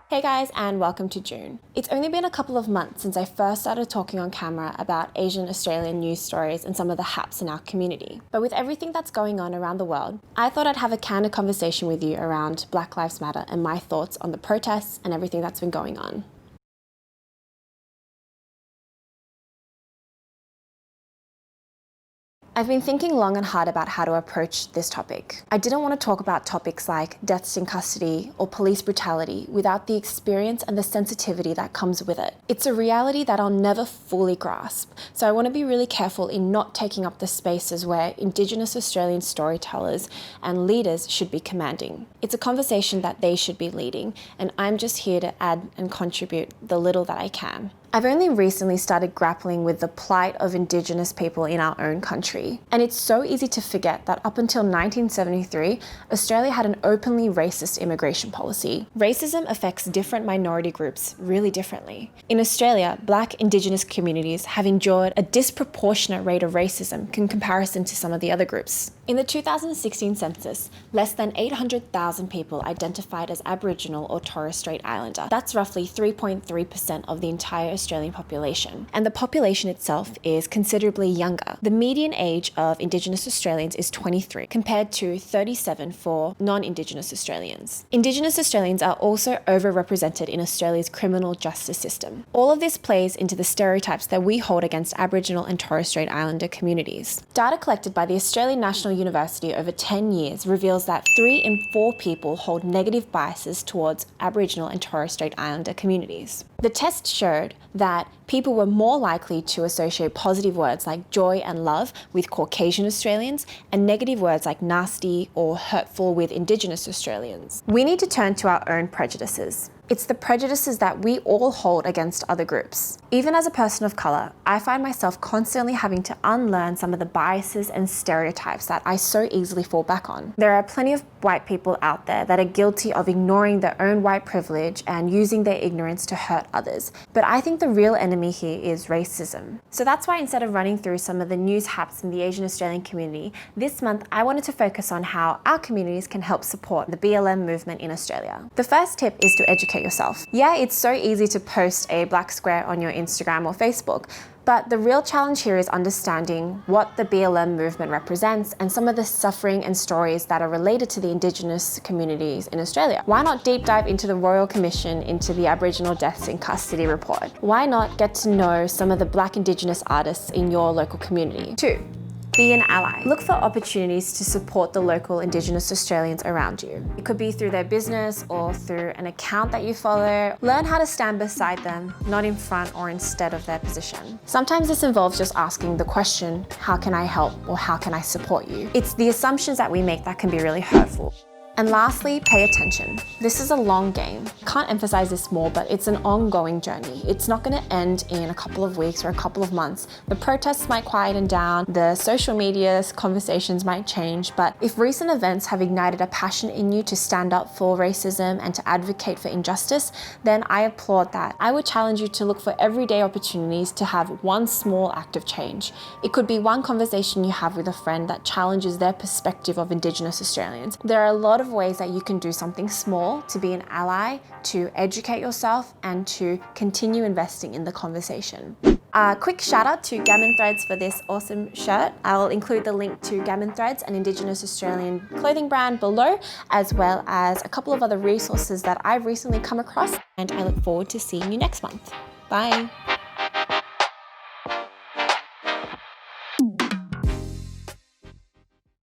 Hey guys, and welcome to June. It's only been a couple of months since I first started talking on camera about Asian Australian news stories and some of the haps in our community. But with everything that's going on around the world, I thought I'd have a candid conversation with you around Black Lives Matter and my thoughts on the protests and everything that's been going on. I've been thinking long and hard about how to approach this topic. I didn't want to talk about topics like deaths in custody or police brutality without the experience and the sensitivity that comes with it. It's a reality that I'll never fully grasp, so I want to be really careful in not taking up the spaces where Indigenous Australian storytellers and leaders should be commanding. It's a conversation that they should be leading, and I'm just here to add and contribute the little that I can. I've only recently started grappling with the plight of Indigenous people in our own country. And it's so easy to forget that up until 1973, Australia had an openly racist immigration policy. Racism affects different minority groups really differently. In Australia, Black Indigenous communities have endured a disproportionate rate of racism in comparison to some of the other groups. In the 2016 census, less than 800,000 people identified as Aboriginal or Torres Strait Islander. That's roughly 3.3% of the entire Australian population. And the population itself is considerably younger. The median age of Indigenous Australians is 23, compared to 37 for non-Indigenous Australians. Indigenous Australians are also overrepresented in Australia's criminal justice system. All of this plays into the stereotypes that we hold against Aboriginal and Torres Strait Islander communities. Data collected by the Australian National University over 10 years reveals that 3 in 4 people hold negative biases towards Aboriginal and Torres Strait Islander communities. The test showed that people were more likely to associate positive words like joy and love with Caucasian Australians and negative words like nasty or hurtful with Indigenous Australians. We need to turn to our own prejudices. It's the prejudices that we all hold against other groups. Even as a person of colour, I find myself constantly having to unlearn some of the biases and stereotypes that I so easily fall back on. There are plenty of white people out there that are guilty of ignoring their own white privilege and using their ignorance to hurt others. But I think the real enemy here is racism. So that's why instead of running through some of the news haps in the Asian Australian community, this month I wanted to focus on how our communities can help support the BLM movement in Australia. The first tip is to educate yourself. Yeah, it's so easy to post a black square on your Instagram or Facebook, but the real challenge here is understanding what the BLM movement represents and some of the suffering and stories that are related to the Indigenous communities in Australia. Why not deep dive into the Royal Commission into the Aboriginal Deaths in Custody report? Why not get to know some of the Black Indigenous artists in your local community? 2. Be an ally. Look for opportunities to support the local Indigenous Australians around you. It could be through their business or through an account that you follow. Learn how to stand beside them, not in front or instead of their position. Sometimes this involves just asking the question, how can I help or how can I support you? It's the assumptions that we make that can be really hurtful. And lastly, pay attention. This is a long game. Can't emphasize this more, but it's an ongoing journey. It's not going to end in a couple of weeks or a couple of months. The protests might quieten down, the social media conversations might change, but if recent events have ignited a passion in you to stand up for racism and to advocate for injustice, then I applaud that. I would challenge you to look for everyday opportunities to have one small act of change. It could be one conversation you have with a friend that challenges their perspective of Indigenous Australians. There are a lot of ways that you can do something small to be an ally, to educate yourself, and to continue investing in the conversation. A quick shout out to Gammon Threads for this awesome shirt. I'll include the link to Gammon Threads, an Indigenous Australian clothing brand, below, as well as a couple of other resources that I've recently come across, and I look forward to seeing you next month. Bye.